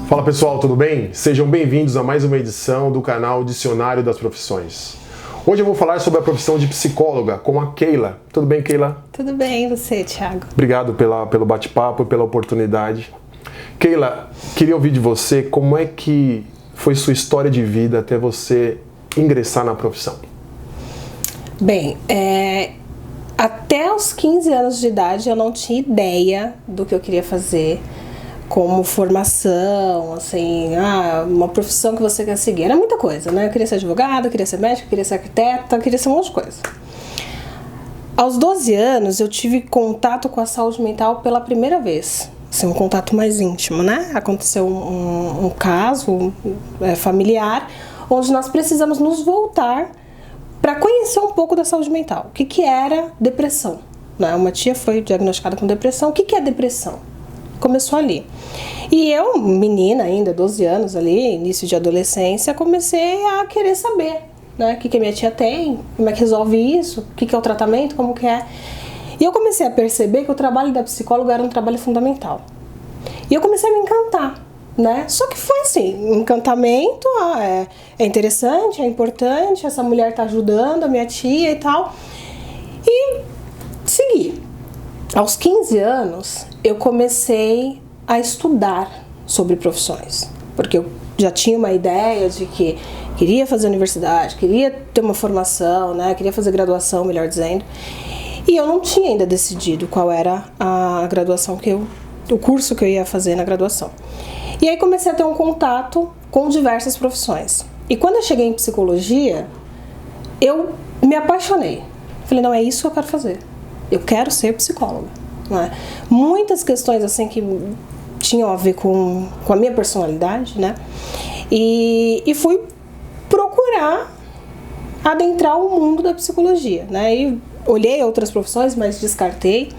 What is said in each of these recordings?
Fala pessoal, tudo bem? Sejam bem-vindos a mais uma edição do canal Dicionário das Profissões. Hoje eu vou falar sobre a profissão de psicóloga com a Keila. Tudo bem, Keila? Tudo bem, e você, Thiago? Obrigado pelo bate-papo e pela oportunidade. Keila, queria ouvir de você como é que foi sua história de vida até você ingressar na profissão. Bem, até os 15 anos de idade eu não tinha ideia do que eu queria fazer como formação, assim, uma profissão que você quer seguir. Era muita coisa, né? Eu queria ser advogada, queria ser médica, queria ser arquiteta, queria ser um monte de coisa. Aos 12 anos eu tive contato com a saúde mental pela primeira vez. Assim, um contato mais íntimo, né? Aconteceu um caso familiar onde nós precisamos nos voltar para conhecer um pouco da saúde mental. O que era depressão? Né? Uma tia foi diagnosticada com depressão. O que é depressão? Começou ali. E eu, menina ainda, 12 anos ali, início de adolescência, comecei a querer saber, né? O que a minha tia tem, como é que resolve isso, o que é o tratamento, como que é. E eu comecei a perceber que o trabalho da psicóloga era um trabalho fundamental. E eu comecei a me encantar, né? Só que foi assim, encantamento, é interessante, é importante, essa mulher tá ajudando a minha tia e tal. E segui. Aos 15 anos, eu comecei a estudar sobre profissões, porque eu já tinha uma ideia de que queria fazer universidade, queria ter uma formação, né? Queria fazer graduação, melhor dizendo, e eu não tinha ainda decidido qual era a graduação o curso que eu ia fazer na graduação. E aí comecei a ter um contato com diversas profissões. E quando eu cheguei em psicologia, eu me apaixonei. Falei, não, é isso que eu quero fazer. Eu quero ser psicóloga. Né? Muitas questões assim que tinham a ver com a minha personalidade, né? E fui procurar adentrar o mundo da psicologia, né? E olhei outras profissões, mas descartei.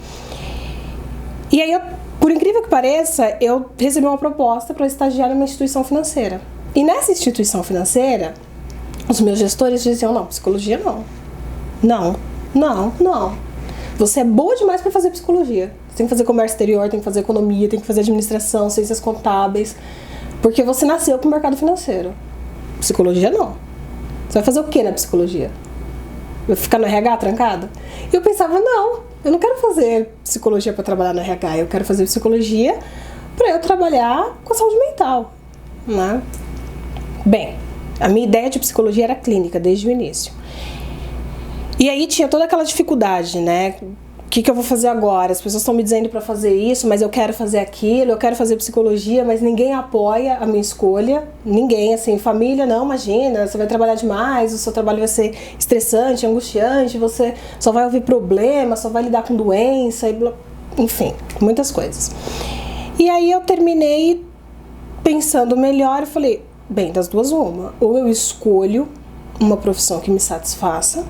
E aí, por incrível que pareça, eu recebi uma proposta para estagiar numa instituição financeira. E nessa instituição financeira, os meus gestores diziam, não, psicologia não. Você é boa demais para fazer psicologia. Você tem que fazer comércio exterior, tem que fazer economia, tem que fazer administração, ciências contábeis. Porque você nasceu para o mercado financeiro. Psicologia não. Você vai fazer o que na psicologia? Vai ficar no RH trancado? E eu pensava, não, eu não quero fazer psicologia para trabalhar no RH. Eu quero fazer psicologia para eu trabalhar com a saúde mental. Né? Bem, a minha ideia de psicologia era clínica desde o início. E aí tinha toda aquela dificuldade, né? O que eu vou fazer agora? As pessoas estão me dizendo para fazer isso, mas eu quero fazer aquilo, eu quero fazer psicologia, mas ninguém apoia a minha escolha. Ninguém, assim, família, não, imagina, você vai trabalhar demais, o seu trabalho vai ser estressante, angustiante, você só vai ouvir problemas, só vai lidar com doença, enfim, muitas coisas. E aí eu terminei pensando melhor e falei, bem, das duas uma, ou eu escolho uma profissão que me satisfaça,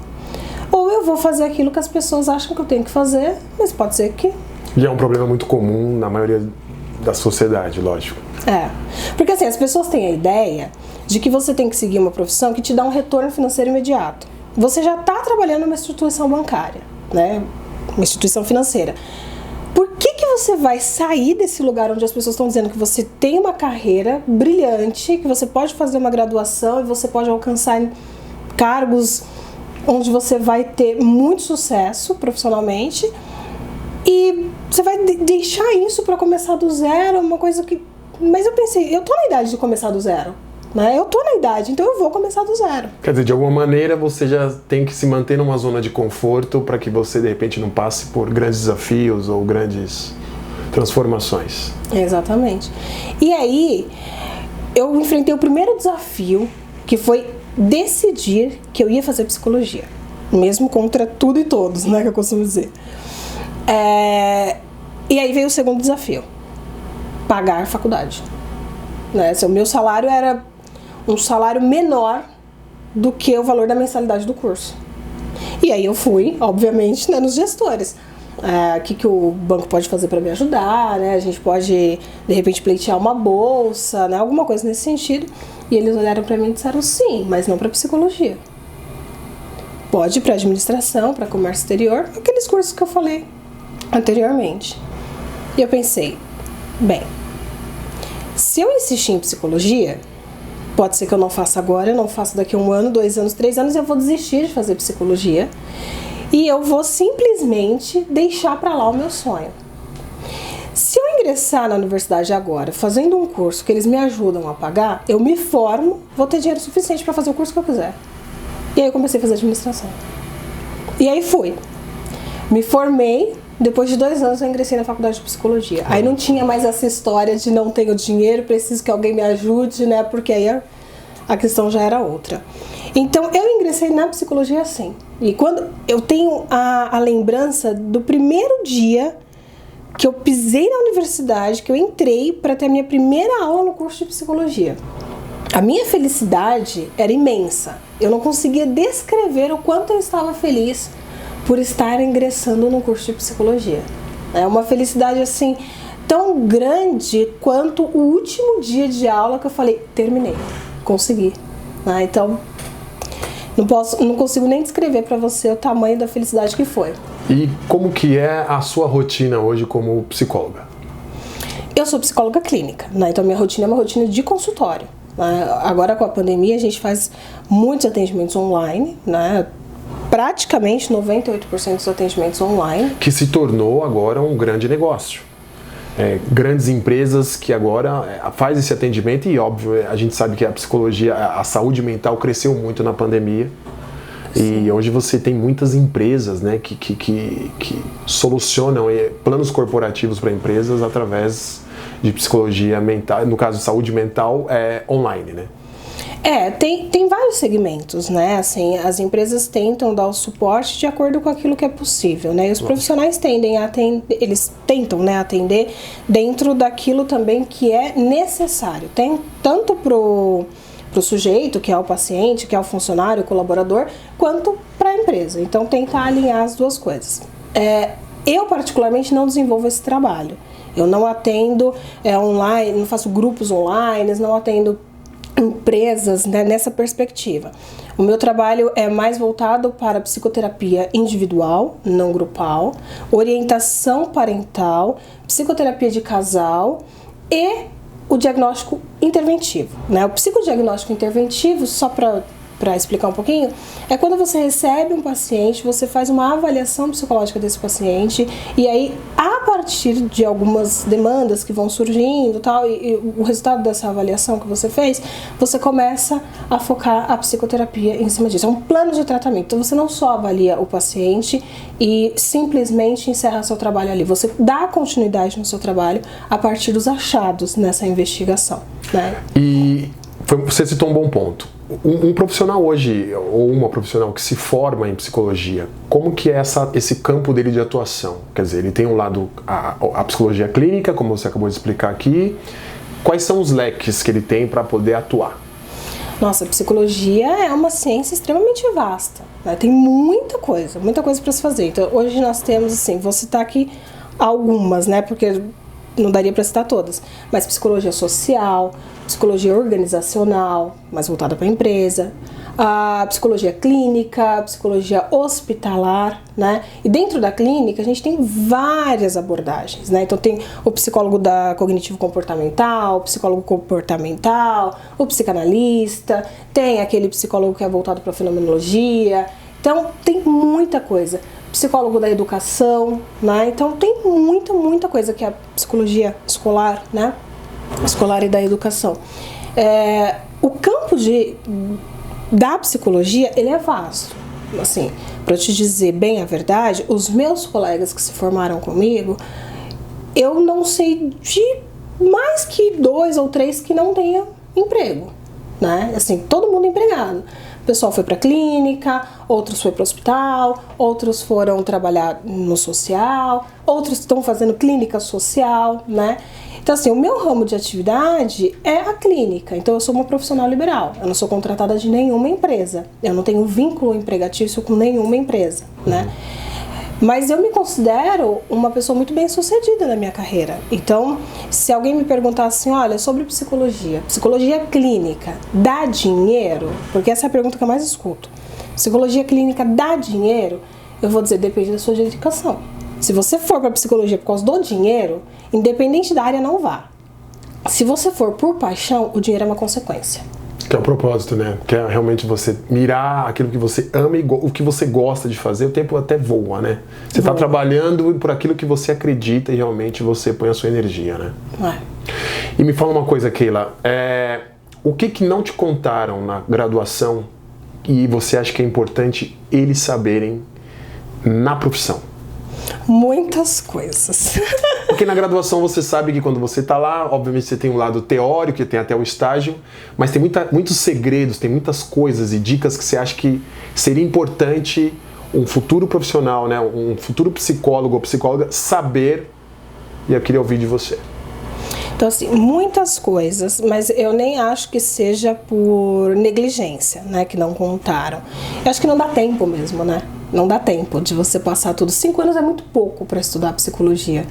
ou eu vou fazer aquilo que as pessoas acham que eu tenho que fazer, mas pode ser que... E é um problema muito comum na maioria da sociedade, lógico. Porque assim, as pessoas têm a ideia de que você tem que seguir uma profissão que te dá um retorno financeiro imediato. Você já está trabalhando numa instituição bancária, né? Uma instituição financeira. Por que você vai sair desse lugar onde as pessoas estão dizendo que você tem uma carreira brilhante, que você pode fazer uma graduação e você pode alcançar cargos onde você vai ter muito sucesso profissionalmente, e você vai deixar isso para começar do zero, uma coisa que... Mas eu pensei, eu tô na idade de começar do zero, né? Eu tô na idade, então eu vou começar do zero. Quer dizer, de alguma maneira você já tem que se manter numa zona de conforto para que você de repente não passe por grandes desafios ou grandes transformações. Exatamente. E aí eu enfrentei o primeiro desafio, que foi decidir que eu ia fazer psicologia, mesmo contra tudo e todos, né, que eu costumo dizer. E aí veio o segundo desafio, pagar a faculdade, né? O meu salário era um salário menor do que o valor da mensalidade do curso. E aí eu fui, obviamente, né, nos gestores. O que o banco pode fazer para me ajudar, né? A gente pode, de repente, pleitear uma bolsa, né? Alguma coisa nesse sentido. E eles olharam para mim e disseram sim, mas não para psicologia. Pode ir para administração, para comércio exterior, aqueles cursos que eu falei anteriormente. E eu pensei, bem, se eu insistir em psicologia, pode ser que eu não faça agora, eu não faço daqui a 1 ano, 2 anos, 3 anos, eu vou desistir de fazer psicologia e eu vou simplesmente deixar pra lá o meu sonho. Se eu ingressar na universidade agora, fazendo um curso que eles me ajudam a pagar, eu me formo, vou ter dinheiro suficiente para fazer o curso que eu quiser. E aí eu comecei a fazer administração. E aí fui. Me formei, depois de 2 anos eu ingressei na faculdade de psicologia. Aí não tinha mais essa história de não tenho dinheiro, preciso que alguém me ajude, né? Porque aí a questão já era outra. Então eu ingressei na psicologia assim. E quando eu tenho a lembrança do primeiro dia que eu pisei na universidade, que eu entrei para ter a minha primeira aula no curso de psicologia. A minha felicidade era imensa. Eu não conseguia descrever o quanto eu estava feliz por estar ingressando no curso de psicologia. É uma felicidade assim tão grande quanto o último dia de aula que eu falei, terminei, consegui. Então não consigo nem descrever para você o tamanho da felicidade que foi. E como que é a sua rotina hoje como psicóloga? Eu sou psicóloga clínica, né? Então minha rotina é uma rotina de consultório. Né? Agora com a pandemia a gente faz muitos atendimentos online, né? Praticamente 98% dos atendimentos online. Que se tornou agora um grande negócio. Grandes empresas que agora faz esse atendimento e óbvio, a gente sabe que a psicologia, a saúde mental cresceu muito na pandemia. Sim. E hoje você tem muitas empresas, né, que solucionam planos corporativos para empresas através de psicologia mental, no caso de saúde mental, online, né? Tem vários segmentos, né? Assim, as empresas tentam dar o suporte de acordo com aquilo que é possível, né? E os profissionais eles tentam, né, atender dentro daquilo também que é necessário. Tem tanto pro sujeito, que é o paciente, que é o funcionário, o colaborador, quanto para a empresa. Então, tentar alinhar as duas coisas. Eu, particularmente, não desenvolvo esse trabalho. Eu não atendo online, não faço grupos online, não atendo empresas, né, nessa perspectiva. O meu trabalho é mais voltado para psicoterapia individual, não grupal, orientação parental, psicoterapia de casal e o diagnóstico interventivo, né? O psicodiagnóstico interventivo, só para explicar um pouquinho, é quando você recebe um paciente, você faz uma avaliação psicológica desse paciente e aí, a partir de algumas demandas que vão surgindo e o resultado dessa avaliação que você fez, você começa a focar a psicoterapia em cima disso. É um plano de tratamento, então você não só avalia o paciente e simplesmente encerra seu trabalho ali, você dá continuidade no seu trabalho a partir dos achados nessa investigação, né? E você citou um bom ponto. Um profissional hoje, ou uma profissional que se forma em psicologia, como que é esse campo dele de atuação? Quer dizer, ele tem um lado, a psicologia clínica, como você acabou de explicar aqui. Quais são os leques que ele tem para poder atuar? Nossa, a psicologia é uma ciência extremamente vasta, né? Tem muita coisa para se fazer. Então, hoje nós temos, assim, vou citar aqui algumas, né? Porque não daria para citar todas, mas psicologia social, psicologia organizacional, mais voltada para a empresa, a psicologia clínica, a psicologia hospitalar, né? E dentro da clínica a gente tem várias abordagens, né? Então tem o psicólogo da cognitivo-comportamental, o psicólogo comportamental, o psicanalista, tem aquele psicólogo que é voltado para a fenomenologia. Então tem muita coisa. Psicólogo da educação, né? Então tem muita coisa que é a psicologia escolar, né? Escolar e da educação. O campo da psicologia, ele é vasto. Assim, para te dizer bem a verdade, os meus colegas que se formaram comigo, eu não sei de mais que 2 ou 3 que não tenham emprego, né? Assim, todo mundo empregado. O pessoal foi para a clínica, outros foi para o hospital, outros foram trabalhar no social, outros estão fazendo clínica social, né? Então, assim, o meu ramo de atividade é a clínica. Então, eu sou uma profissional liberal. Eu não sou contratada de nenhuma empresa. Eu não tenho vínculo empregatício com nenhuma empresa, né? Mas eu me considero uma pessoa muito bem sucedida na minha carreira. Então, se alguém me perguntar assim, olha, sobre psicologia clínica dá dinheiro? Porque essa é a pergunta que eu mais escuto. Psicologia clínica dá dinheiro? Eu vou dizer, depende da sua dedicação. Se você for para psicologia por causa do dinheiro, independente da área, não vá. se você for por paixão, o dinheiro é uma consequência. Que é o propósito, né? Que é realmente você mirar aquilo que você ama e o que você gosta de fazer, o tempo até voa, né? Você está trabalhando por aquilo que você acredita e realmente você põe a sua energia, né? E me fala uma coisa, Keila, o que não te contaram na graduação e você acha que é importante eles saberem na profissão? Muitas coisas. Porque na graduação você sabe que quando você está lá, obviamente você tem um lado teórico, que tem até o estágio, mas tem muitos segredos, tem muitas coisas e dicas que você acha que seria importante um futuro profissional, né, um futuro psicólogo ou psicóloga saber, e eu queria ouvir de você. Então, assim, muitas coisas, mas eu nem acho que seja por negligência, né, que não contaram. Eu acho que não dá tempo mesmo, né? Não dá tempo de você passar tudo. 5 anos é muito pouco para estudar psicologia.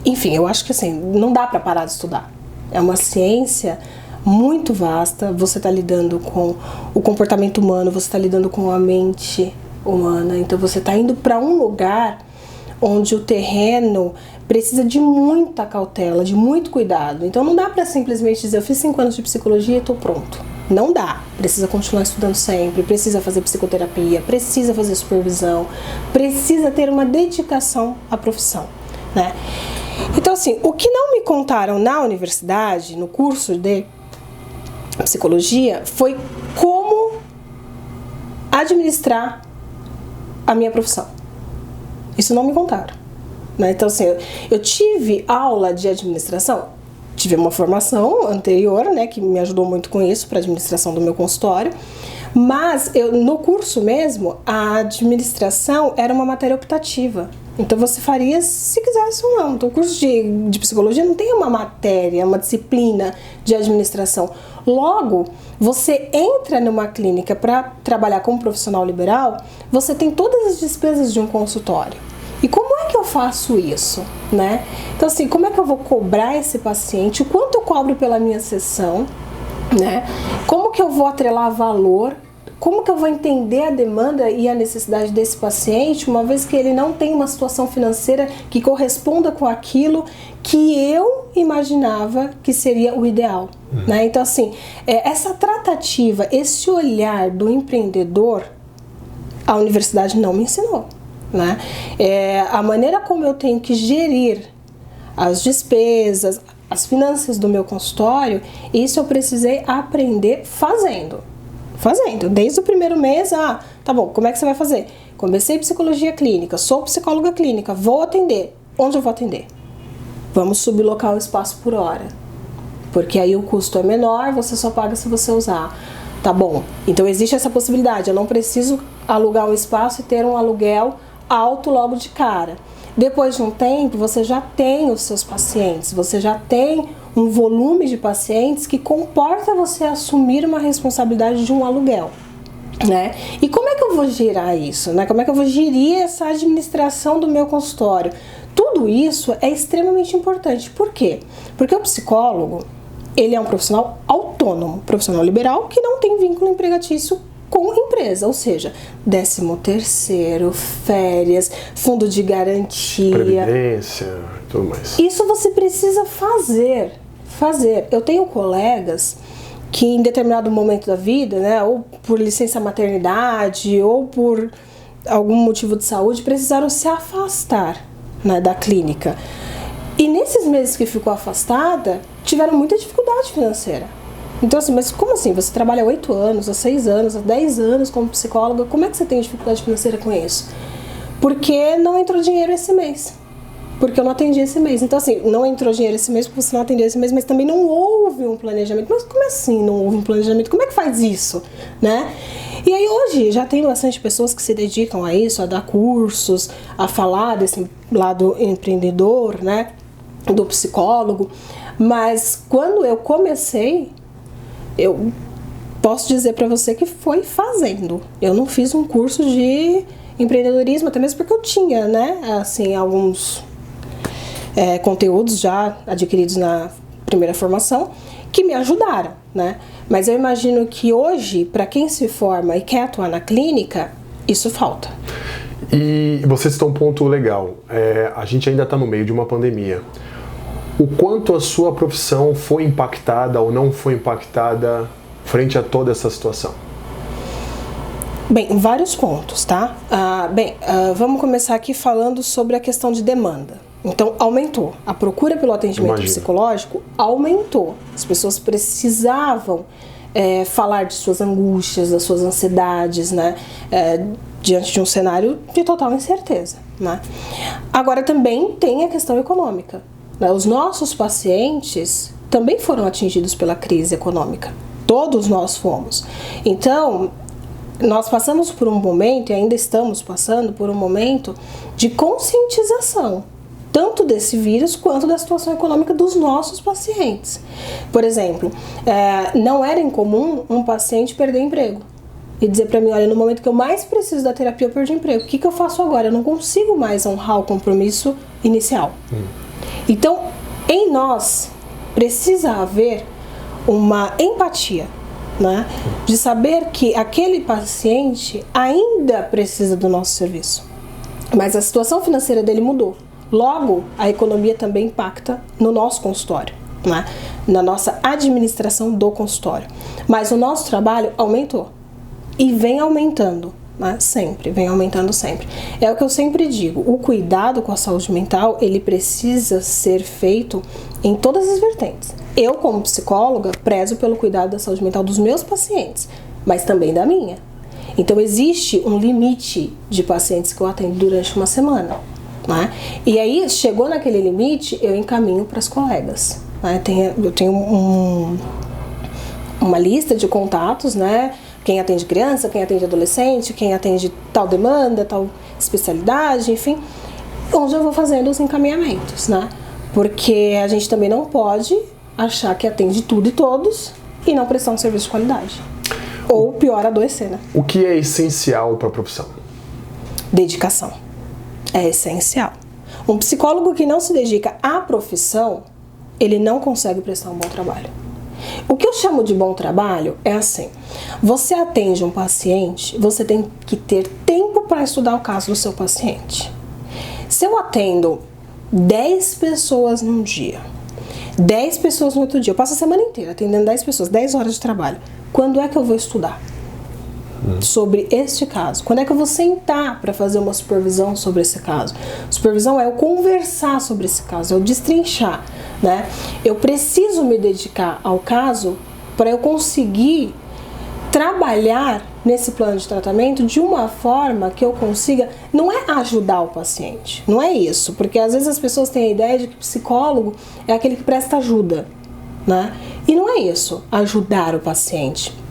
Enfim, eu acho que assim, não dá para parar de estudar. É uma ciência muito vasta. Você está lidando com o comportamento humano, você está lidando com a mente humana. Então você está indo para um lugar onde o terreno precisa de muita cautela, de muito cuidado. Então não dá para simplesmente dizer, eu fiz 5 anos de psicologia e estou pronto. Não dá. Precisa continuar estudando sempre, precisa fazer psicoterapia, precisa fazer supervisão, precisa ter uma dedicação à profissão, né? Então, assim, o que não me contaram na universidade, no curso de psicologia, foi como administrar a minha profissão. Isso não me contaram, né? Então, assim, eu tive aula de administração, tive uma formação anterior, né, que me ajudou muito com isso, para a administração do meu consultório, mas no curso mesmo, a administração era uma matéria optativa. Então você faria se quisesse ou não. Então o curso de psicologia não tem uma matéria, uma disciplina de administração. Logo, você entra numa clínica para trabalhar como profissional liberal, você tem todas as despesas de um consultório. E como é que eu faço isso, né? Então, assim, como é que eu vou cobrar esse paciente? O quanto eu cobro pela minha sessão, né? Como que eu vou atrelar valor? Como que eu vou entender a demanda e a necessidade desse paciente, uma vez que ele não tem uma situação financeira que corresponda com aquilo que eu imaginava que seria o ideal, né? Então, assim, essa tratativa, esse olhar do empreendedor, a universidade não me ensinou. Né? A maneira como eu tenho que gerir as despesas, as finanças do meu consultório, isso eu precisei aprender fazendo. Desde o primeiro mês, tá bom, como é que você vai fazer? Comecei psicologia clínica, sou psicóloga clínica, vou atender. Onde eu vou atender? Vamos sublocar o espaço por hora, porque aí o custo é menor, você só paga se você usar. Tá bom, então existe essa possibilidade, eu não preciso alugar um espaço e ter um aluguel alto logo de cara. Depois de um tempo, você já tem os seus pacientes, você já tem um volume de pacientes que comporta você assumir uma responsabilidade de um aluguel, né? E como é que eu vou gerar isso, né? Como é que eu vou gerir essa administração do meu consultório? Tudo isso é extremamente importante. Por quê? Porque o psicólogo, ele é um profissional autônomo, profissional liberal que não tem vínculo empregatício com empresa, ou seja, 13º, férias, fundo de garantia, previdência, tudo mais. Isso você precisa fazer. Eu tenho colegas que em determinado momento da vida, né, ou por licença maternidade, ou por algum motivo de saúde, precisaram se afastar, né, da clínica. E nesses meses que ficou afastada, tiveram muita dificuldade financeira. Então, assim, mas como assim? Você trabalha 8 anos, há 6 anos, há 10 anos como psicóloga, como é que você tem dificuldade financeira com isso? Porque não entrou dinheiro esse mês. Porque eu não atendi esse mês. Então, assim, não entrou dinheiro esse mês porque você não atendeu esse mês, mas também não houve um planejamento. Mas como assim não houve um planejamento? Como é que faz isso, né? E aí hoje já tem bastante pessoas que se dedicam a isso, a dar cursos, a falar desse lado empreendedor, né? Do psicólogo. Mas quando eu comecei, eu posso dizer para você que foi fazendo. Eu não fiz um curso de empreendedorismo, até mesmo porque eu tinha, né, assim, alguns conteúdos já adquiridos na primeira formação que me ajudaram, né? Mas eu imagino que hoje, para quem se forma e quer atuar na clínica, isso falta. E você citou um ponto legal. A gente ainda está no meio de uma pandemia. O quanto a sua profissão foi impactada ou não foi impactada frente a toda essa situação? Bem, vários pontos, tá? Vamos começar aqui falando sobre a questão de demanda. Então, aumentou. A procura pelo atendimento psicológico aumentou. As pessoas precisavam falar de suas angústias, das suas ansiedades, né? Diante de um cenário de total incerteza, né? Agora, também tem a questão econômica, né? Os nossos pacientes também foram atingidos pela crise econômica. Todos nós fomos. Então, nós passamos por um momento, e ainda estamos passando por um momento de conscientização, tanto desse vírus quanto da situação econômica dos nossos pacientes. Por exemplo, não era incomum um paciente perder emprego e dizer para mim, olha, no momento que eu mais preciso da terapia, eu perdi emprego. O que eu faço agora? Eu não consigo mais honrar o compromisso inicial. Então, em nós, precisa haver uma empatia, né? De saber que aquele paciente ainda precisa do nosso serviço, mas a situação financeira dele mudou. Logo, a economia também impacta no nosso consultório, né? Na nossa administração do consultório. Mas o nosso trabalho aumentou e vem aumentando, né? Sempre, vem aumentando sempre. É o que eu sempre digo, o cuidado com a saúde mental, ele precisa ser feito em todas as vertentes. Eu, como psicóloga, prezo pelo cuidado da saúde mental dos meus pacientes, mas também da minha. Então, existe um limite de pacientes que eu atendo durante uma semana, né? E aí, chegou naquele limite, eu encaminho para as colegas, né? Eu tenho uma lista de contatos, né? Quem atende criança, quem atende adolescente, quem atende tal demanda, tal especialidade, enfim, onde eu vou fazendo os encaminhamentos, né? Porque a gente também não pode achar que atende tudo e todos e não prestar um serviço de qualidade. Ou pior, adoecer, né? O que é essencial para a profissão? Dedicação. É essencial. Um psicólogo que não se dedica à profissão, ele não consegue prestar um bom trabalho. O que eu chamo de bom trabalho é assim: você atende um paciente, você tem que ter tempo para estudar o caso do seu paciente. Se eu atendo 10 pessoas num dia, 10 pessoas no outro dia, eu passo a semana inteira atendendo 10 pessoas, 10 horas de trabalho, quando é que eu vou estudar sobre este caso? Quando é que eu vou sentar para fazer uma supervisão sobre esse caso? Supervisão é eu conversar sobre esse caso, é eu destrinchar, né? Eu preciso me dedicar ao caso para eu conseguir trabalhar nesse plano de tratamento de uma forma que eu consiga, não é ajudar o paciente, não é isso, porque às vezes as pessoas têm a ideia de que psicólogo é aquele que presta ajuda, né? E não é isso, ajudar o paciente.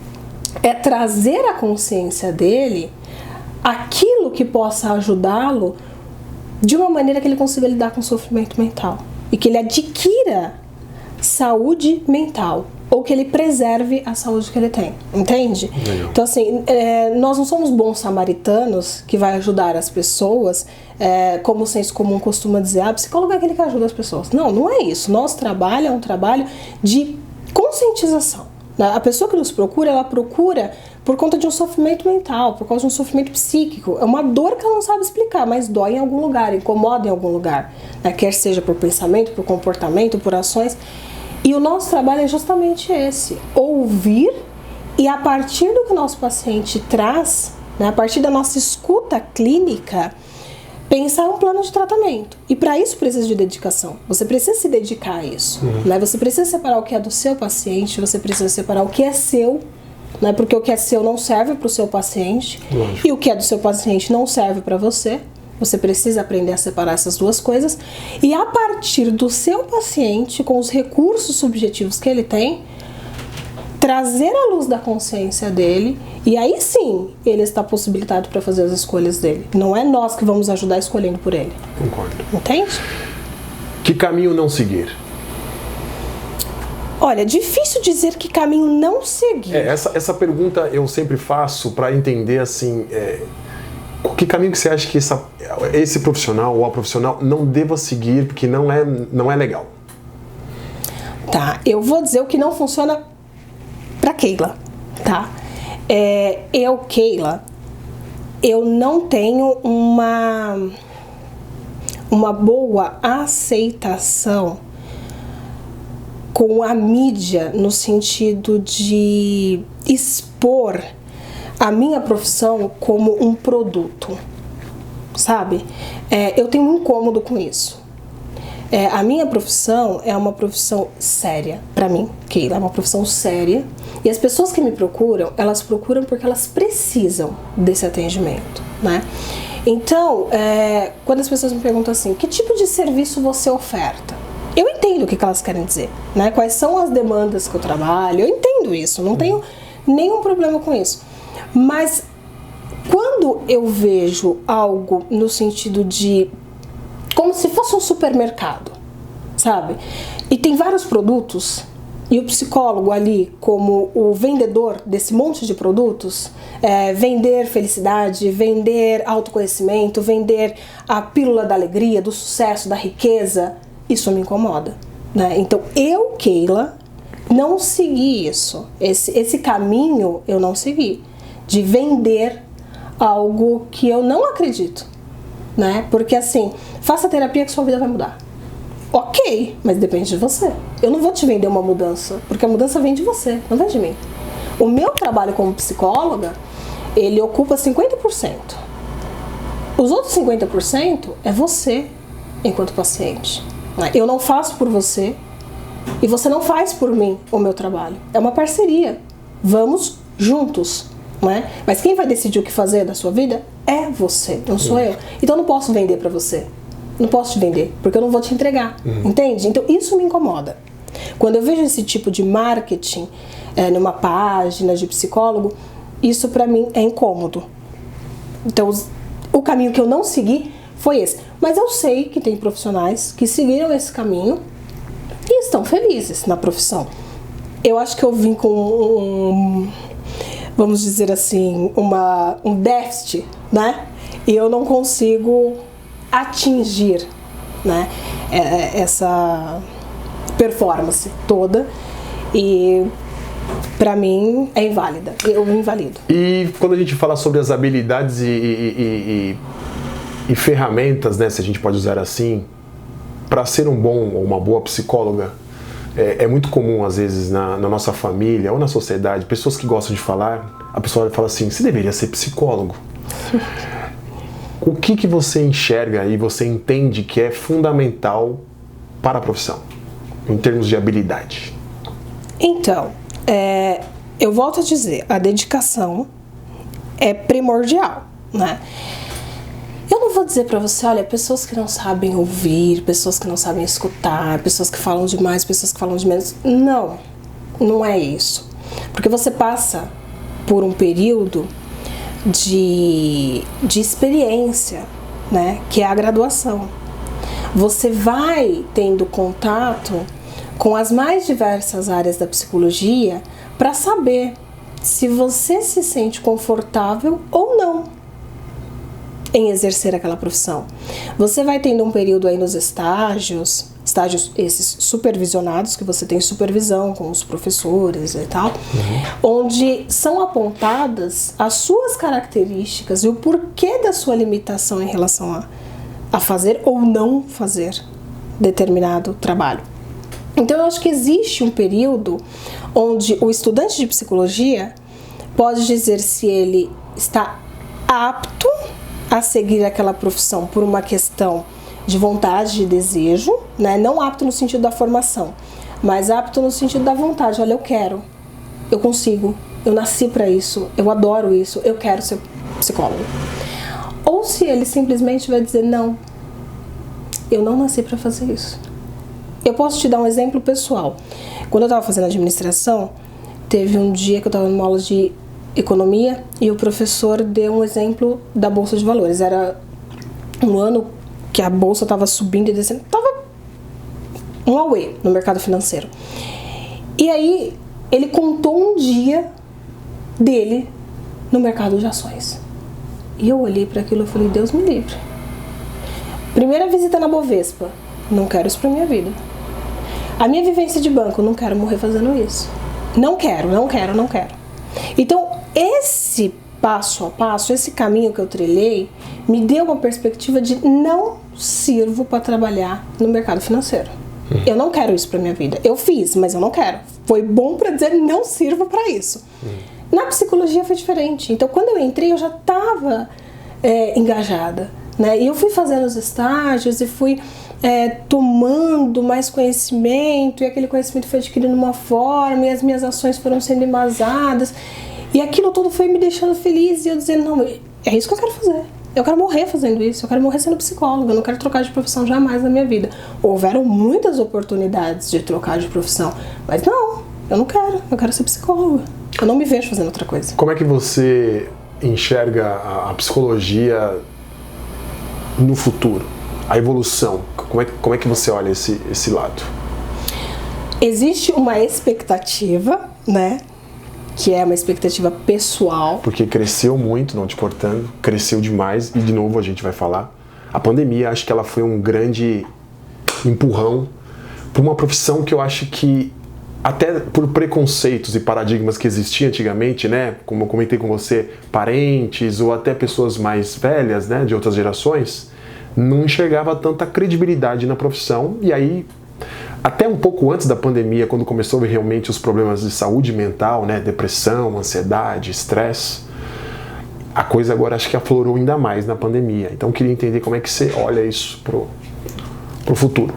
É trazer à consciência dele aquilo que possa ajudá-lo de uma maneira que ele consiga lidar com o sofrimento mental e que ele adquira saúde mental ou que ele preserve a saúde que ele tem, entende? Legal. Então assim, nós não somos bons samaritanos que vai ajudar as pessoas, como o senso comum costuma dizer, psicólogo é aquele que ajuda as pessoas. Não, não é isso. Nosso trabalho é um trabalho de conscientização. A pessoa que nos procura, ela procura por conta de um sofrimento mental, por causa de um sofrimento psíquico. É uma dor que ela não sabe explicar, mas dói em algum lugar, incomoda em algum lugar, né? Quer seja por pensamento, por comportamento, por ações. E o nosso trabalho é justamente esse: ouvir e, a partir do que o nosso paciente traz, né, a partir da nossa escuta clínica, pensar um plano de tratamento. E para isso precisa de dedicação. Você precisa se dedicar a isso, né? Você precisa separar o que é do seu paciente, você precisa separar o que é seu, né? Porque o que é seu não serve para o seu paciente. Lógico. E o que é do seu paciente não serve para você. Você precisa aprender a separar essas duas coisas. E a partir do seu paciente, com os recursos subjetivos que ele tem, trazer a luz da consciência dele, e aí sim ele está possibilitado para fazer as escolhas dele. Não é nós que vamos ajudar escolhendo por ele. Concordo. Entende? Que caminho não seguir? Olha, difícil dizer que caminho não seguir. Essa pergunta eu sempre faço para entender assim, que caminho que você acha que esse profissional ou a profissional não deva seguir porque não é legal? Tá, eu vou dizer o que não funciona para Keila, tá? Keila, eu não tenho uma boa aceitação com a mídia no sentido de expor a minha profissão como um produto, sabe? Eu tenho um incômodo com isso. A minha profissão é uma profissão séria, pra mim, Keila, é uma profissão séria. E as pessoas que me procuram, elas procuram porque elas precisam desse atendimento, né? Então, quando as pessoas me perguntam assim, que tipo de serviço você oferta? Eu entendo o que elas querem dizer, né? Quais são as demandas que eu trabalho, eu entendo isso, não tenho nenhum problema com isso. Mas quando eu vejo algo no sentido de como se fosse um supermercado, sabe? E tem vários produtos, e o psicólogo ali, como o vendedor desse monte de produtos, vender felicidade, vender autoconhecimento, vender a pílula da alegria, do sucesso, da riqueza, isso me incomoda, né? Então eu, Keila, não segui isso. Esse caminho eu não segui, de vender algo que eu não acredito, né? Porque assim, faça terapia que sua vida vai mudar. Ok, mas depende de você. Eu não vou te vender uma mudança, porque a mudança vem de você, não vem de mim. O meu trabalho como psicóloga, ele ocupa 50%. Os outros 50% é você, enquanto paciente. Eu não faço por você e você não faz por mim o meu trabalho. É uma parceria. Vamos juntos, né? Mas quem vai decidir o que fazer da sua vida é você, não sou eu. Então eu não posso vender pra você. Não posso te vender, porque eu não vou te entregar. Entende? Então isso me incomoda. Quando eu vejo esse tipo de marketing numa página de psicólogo, isso pra mim é incômodo. Então o caminho que eu não segui foi esse. Mas eu sei que tem profissionais que seguiram esse caminho e estão felizes na profissão. Eu acho que eu vim com vamos dizer assim, um déficit, né? E eu não consigo atingir, né, essa performance toda, e pra mim é inválida, eu invalido. E quando a gente fala sobre as habilidades e ferramentas, né, se a gente pode usar assim, para ser um bom ou uma boa psicóloga, é muito comum às vezes na nossa família ou na sociedade, pessoas que gostam de falar, a pessoa fala assim, você deveria ser psicólogo. O que você enxerga e você entende que é fundamental para a profissão, em termos de habilidade? Então, eu volto a dizer, a dedicação é primordial, né? Eu não vou dizer pra você, olha, pessoas que não sabem ouvir, pessoas que não sabem escutar, pessoas que falam demais, pessoas que falam de menos. Não, não é isso. Porque você passa por um período de experiência, né, que é a graduação. Você vai tendo contato com as mais diversas áreas da psicologia para saber se você se sente confortável ou não em exercer aquela profissão. Você vai tendo um período aí nos estágios esses supervisionados, que você tem supervisão com os professores e tal, onde são apontadas as suas características e o porquê da sua limitação em relação a fazer ou não fazer determinado trabalho. Então eu acho que existe um período onde o estudante de psicologia pode dizer se ele está apto a seguir aquela profissão por uma questão de vontade, de desejo, né? Não apto no sentido da formação, mas apto no sentido da vontade. Olha, eu quero, eu consigo, eu nasci para isso, eu adoro isso, eu quero ser psicólogo. Ou se ele simplesmente vai dizer, não, eu não nasci para fazer isso. Eu posso te dar um exemplo pessoal. Quando eu estava fazendo administração, teve um dia que eu estava numa aula de economia e o professor deu um exemplo da Bolsa de Valores. Era um ano que a bolsa estava subindo e descendo, estava um auê no mercado financeiro. E aí ele contou um dia dele no mercado de ações. E eu olhei para aquilo e falei, Deus me livre. Primeira visita na Bovespa, não quero isso para minha vida. A minha vivência de banco, não quero morrer fazendo isso. Não quero. Então, esse passo a passo, esse caminho que eu trilhei, me deu uma perspectiva de não sirvo para trabalhar no mercado financeiro. Eu não quero isso pra minha vida. Eu fiz, mas eu não quero. Foi bom pra dizer não sirva pra isso. Na psicologia foi diferente. Então, quando eu entrei, eu já estava engajada, né? E eu fui fazendo os estágios e fui tomando mais conhecimento, e aquele conhecimento foi adquirindo uma forma, e as minhas ações foram sendo embasadas. E aquilo tudo foi me deixando feliz, e eu dizendo, não, é isso que eu quero fazer. Eu quero morrer fazendo isso, eu quero morrer sendo psicóloga, eu não quero trocar de profissão jamais na minha vida. Houveram muitas oportunidades de trocar de profissão, mas não, eu quero ser psicóloga. Eu não me vejo fazendo outra coisa. Como é que você enxerga a psicologia no futuro? A evolução, como é que você olha esse lado? Existe uma expectativa, né? Que é uma expectativa pessoal. Porque cresceu muito, não te cortando, cresceu demais, e de novo a gente vai falar. A pandemia, acho que ela foi um grande empurrão para uma profissão que eu acho que, até por preconceitos e paradigmas que existiam antigamente, né? Como eu comentei com você, parentes ou até pessoas mais velhas, né? De outras gerações, não enxergava tanta credibilidade na profissão, e aí até um pouco antes da pandemia, quando começou a ver realmente os problemas de saúde mental, né, depressão, ansiedade, estresse, a coisa agora acho que aflorou ainda mais na pandemia. Então eu queria entender como é que você olha isso pro futuro.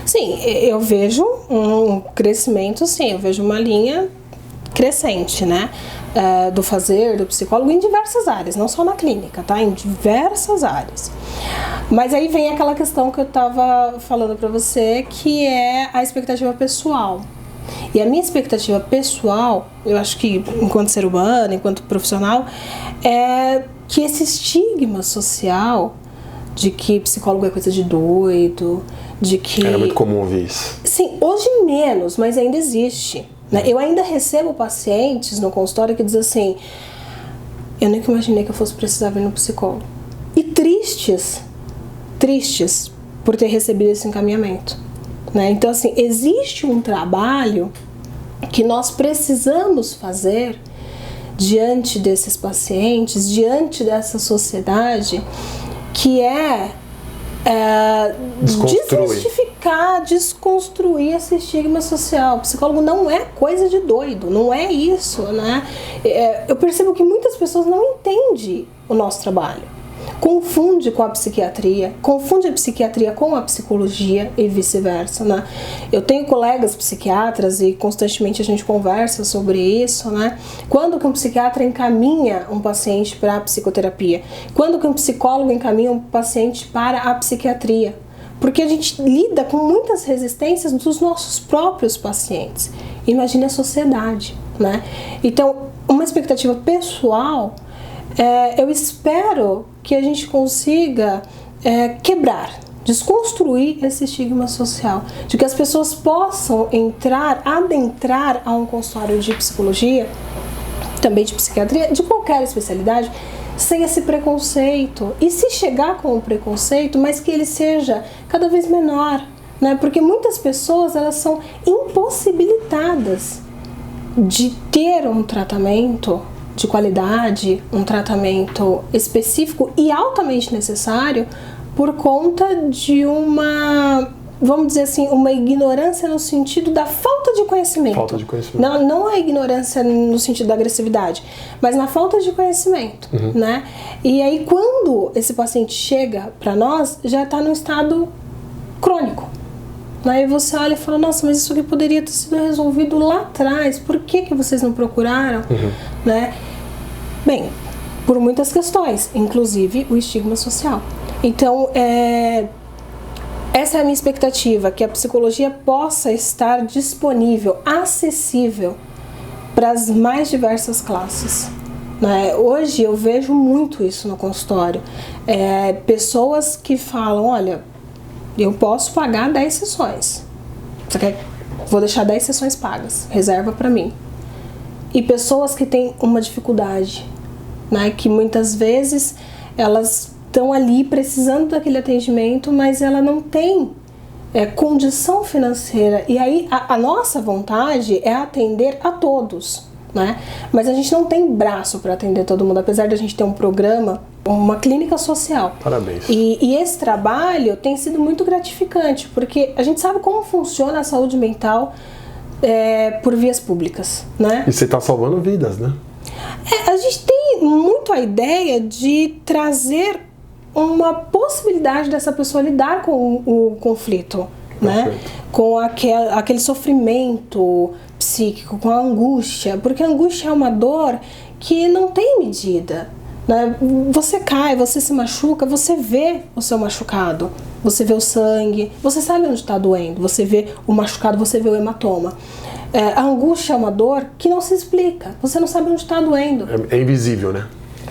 Sim, eu vejo um crescimento, sim, eu vejo uma linha crescente, né, do fazer do psicólogo em diversas áreas, não só na clínica, tá, em diversas áreas. Mas aí vem aquela questão que eu estava falando para você, que é a expectativa pessoal. E a minha expectativa pessoal, eu acho que enquanto ser humano, enquanto profissional, é que esse estigma social de que psicólogo é coisa de doido, de que... Era muito comum ouvir isso. Sim, hoje menos, mas ainda existe, né? Eu ainda recebo pacientes no consultório que dizem assim, eu nunca imaginei que eu fosse precisar vir no psicólogo. E tristes por ter recebido esse encaminhamento, né? Então, assim, existe um trabalho que nós precisamos fazer diante desses pacientes, diante dessa sociedade, que é desmistificar, desconstruir esse estigma social. O psicólogo não é coisa de doido, não é isso, né? Eu percebo que muitas pessoas não entendem o nosso trabalho. Confunde com a psiquiatria, confunde a psiquiatria com a psicologia e vice-versa, né? Eu tenho colegas psiquiatras e constantemente a gente conversa sobre isso, né? Quando que um psiquiatra encaminha um paciente para a psicoterapia? Quando que um psicólogo encaminha um paciente para a psiquiatria? Porque a gente lida com muitas resistências dos nossos próprios pacientes. Imagine a sociedade, né? Então, uma expectativa pessoal, eu espero que a gente consiga quebrar, desconstruir esse estigma social, de que as pessoas possam adentrar a um consultório de psicologia, também de psiquiatria, de qualquer especialidade, sem esse preconceito. E se chegar com o preconceito, mas que ele seja cada vez menor, né? Porque muitas pessoas, elas são impossibilitadas de ter um tratamento de qualidade, um tratamento específico e altamente necessário por conta de uma, vamos dizer assim, uma ignorância no sentido da falta de conhecimento. Falta de conhecimento. Não a ignorância no sentido da agressividade, mas na falta de conhecimento, né? E aí quando esse paciente chega para nós, já está num estado crônico. Aí você olha e fala, nossa, mas isso aqui poderia ter sido resolvido lá atrás, por que vocês não procuraram? Né? Bem, por muitas questões, inclusive o estigma social. Então, essa é a minha expectativa, que a psicologia possa estar disponível, acessível para as mais diversas classes. Né? Hoje eu vejo muito isso no consultório. Pessoas que falam, olha, eu posso pagar 10 sessões. Você quer? Vou deixar 10 sessões pagas, reserva para mim. E pessoas que têm uma dificuldade, né? Que muitas vezes elas estão ali precisando daquele atendimento, mas ela não tem condição financeira. E aí a nossa vontade é atender a todos. né? Mas a gente não tem braço para atender todo mundo, apesar de a gente ter um programa, uma clínica social. Parabéns. E esse trabalho tem sido muito gratificante, porque a gente sabe como funciona a saúde mental por vias públicas, né? E você está salvando vidas, né? A gente tem muito a ideia de trazer uma possibilidade dessa pessoa lidar com o conflito, né? Com aquele sofrimento psíquico, com a angústia, porque a angústia é uma dor que não tem medida, né? Você cai, você se machuca, você vê o seu machucado, você vê o sangue, você sabe onde está doendo, você vê o machucado, você vê o hematoma. A angústia é uma dor que não se explica, você não sabe onde está doendo. É invisível, né?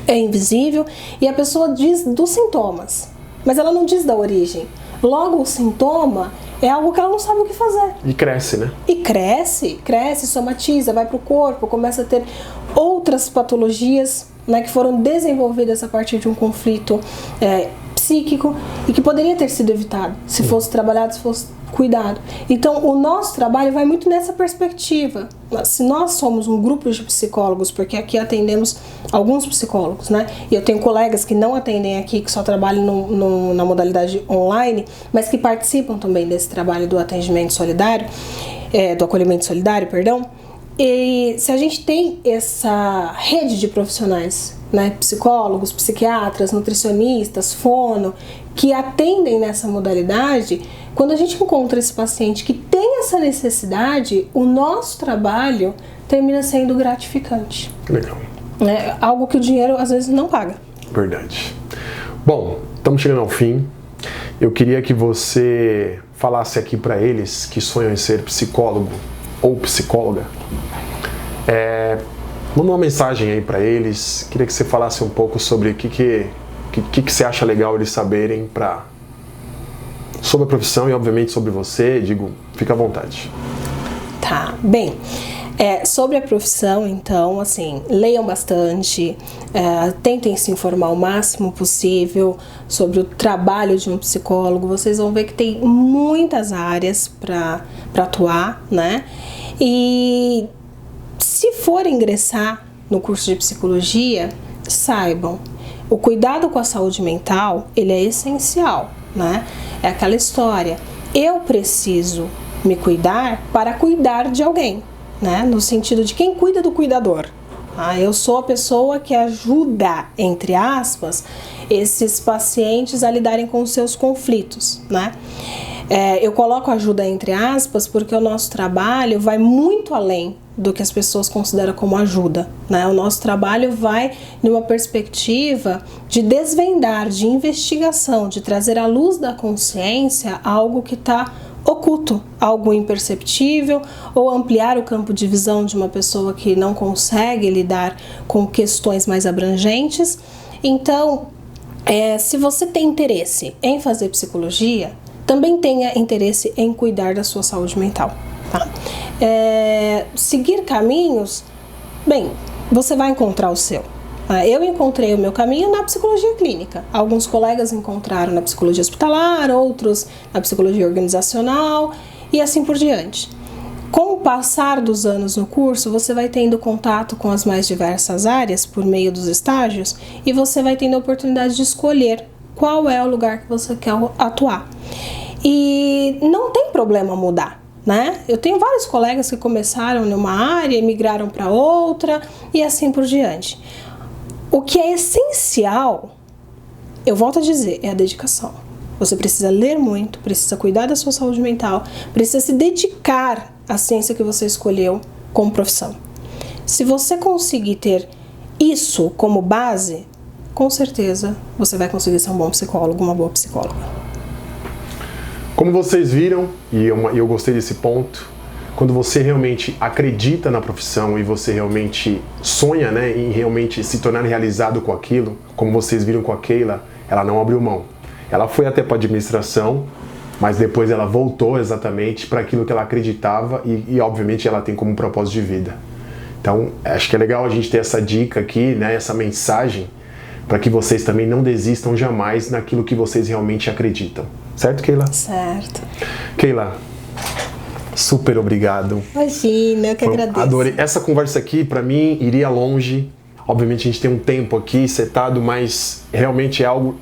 É invisível e a pessoa diz dos sintomas, mas ela não diz da origem. Logo, o sintoma é algo que ela não sabe o que fazer. E cresce, né? E cresce, somatiza, vai para o corpo, começa a ter outras patologias, né, que foram desenvolvidas a partir de um conflito psíquico e que poderia ter sido evitado se fosse trabalhado, se fosse cuidado. Então, o nosso trabalho vai muito nessa perspectiva. Se nós somos um grupo de psicólogos, porque aqui atendemos alguns psicólogos, né? E eu tenho colegas que não atendem aqui, que só trabalham na modalidade online, mas que participam também desse trabalho do atendimento solidário, do acolhimento solidário, perdão. E se a gente tem essa rede de profissionais, né, psicólogos, psiquiatras, nutricionistas, fono, que atendem nessa modalidade, quando a gente encontra esse paciente que tem essa necessidade, o nosso trabalho termina sendo gratificante. Legal. É algo que o dinheiro às vezes não paga. Verdade. Bom, estamos chegando ao fim. Eu queria que você falasse aqui para eles que sonham em ser psicólogo ou psicóloga. Manda uma mensagem aí para eles. Queria que você falasse um pouco sobre o que você acha legal eles saberem sobre a profissão e, obviamente, sobre você. Fica à vontade. Tá, bem. Sobre a profissão, então, assim, leiam bastante, tentem se informar o máximo possível sobre o trabalho de um psicólogo. Vocês vão ver que tem muitas áreas para atuar, né? E se for ingressar no curso de psicologia, saibam, o cuidado com a saúde mental, ele é essencial, né? É aquela história, eu preciso me cuidar para cuidar de alguém, né? No sentido de quem cuida do cuidador. Eu sou a pessoa que ajuda, entre aspas, esses pacientes a lidarem com os seus conflitos, né? Eu coloco ajuda entre aspas porque o nosso trabalho vai muito além do que as pessoas consideram como ajuda, né? O nosso trabalho vai numa perspectiva de desvendar, de investigação, de trazer à luz da consciência algo que está oculto, algo imperceptível, ou ampliar o campo de visão de uma pessoa que não consegue lidar com questões mais abrangentes. Então, se você tem interesse em fazer psicologia, também tenha interesse em cuidar da sua saúde mental, tá? Seguir caminhos, bem, você vai encontrar o seu. Eu encontrei o meu caminho na psicologia clínica. Alguns colegas encontraram na psicologia hospitalar, outros na psicologia organizacional e assim por diante. Com o passar dos anos no curso, você vai tendo contato com as mais diversas áreas por meio dos estágios e você vai tendo a oportunidade de escolher qual é o lugar que você quer atuar. E não tem problema mudar, né? Eu tenho vários colegas que começaram numa área e migraram para outra e assim por diante. O que é essencial, eu volto a dizer, é a dedicação. Você precisa ler muito, precisa cuidar da sua saúde mental, precisa se dedicar à ciência que você escolheu como profissão. Se você conseguir ter isso como base, com certeza você vai conseguir ser um bom psicólogo, uma boa psicóloga. Como vocês viram, e eu gostei desse ponto, quando você realmente acredita na profissão e você realmente sonha, né, em realmente se tornar realizado com aquilo, como vocês viram com a Keila, ela não abriu mão. Ela foi até para a administração, mas depois ela voltou exatamente para aquilo que ela acreditava e obviamente ela tem como propósito de vida. Então, acho que é legal a gente ter essa dica aqui, né, essa mensagem, para que vocês também não desistam jamais naquilo que vocês realmente acreditam. Certo, Keila? Certo. Keila, super obrigado. Imagina, eu que agradeço. Adorei. Essa conversa aqui, pra mim, iria longe. Obviamente a gente tem um tempo aqui setado, mas realmente é algo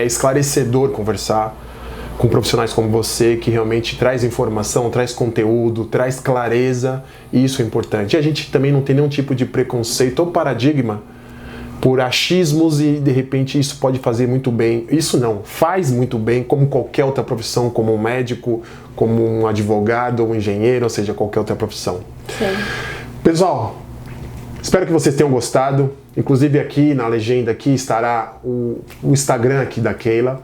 esclarecedor conversar com profissionais como você, que realmente traz informação, traz conteúdo, traz clareza, e isso é importante. E a gente também não tem nenhum tipo de preconceito ou paradigma por achismos e de repente isso pode fazer muito bem. Isso não, faz muito bem, como qualquer outra profissão, como um médico, como um advogado ou um engenheiro, ou seja, qualquer outra profissão. Sim. Pessoal, espero que vocês tenham gostado. Inclusive aqui na legenda aqui estará o Instagram aqui da Keila.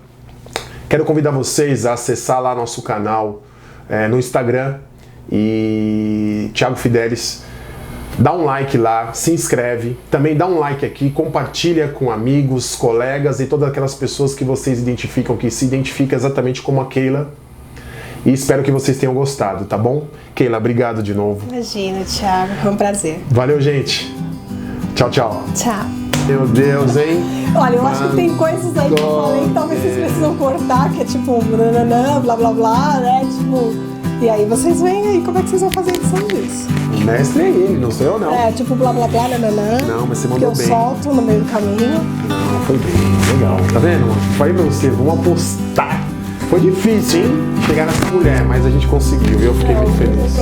Quero convidar vocês a acessar lá nosso canal no Instagram e Thiago Fidelis. Dá um like lá, se inscreve, também dá um like aqui, compartilha com amigos, colegas e todas aquelas pessoas que vocês identificam, que se identificam exatamente como a Keila. E espero que vocês tenham gostado, tá bom? Keila, obrigado de novo. Imagina, Thiago, foi um prazer. Valeu, gente. Tchau, tchau. Tchau. Meu Deus, hein? Olha, eu acho que tem coisas aí que eu falei que talvez vocês precisam cortar, que é tipo, nananã, blá blá blá, né? Tipo, e aí vocês veem aí como é que vocês vão fazer a edição disso. O mestre é ele, não sou eu não. Tipo, blá blá blá, nananã. Não, mas você mandou que eu bem. solto no meio do caminho. Não, foi bem, legal. Tá vendo? Falei pra você, vamos apostar. Foi difícil, hein? Chegar nessa mulher, mas a gente conseguiu e eu fiquei muito feliz.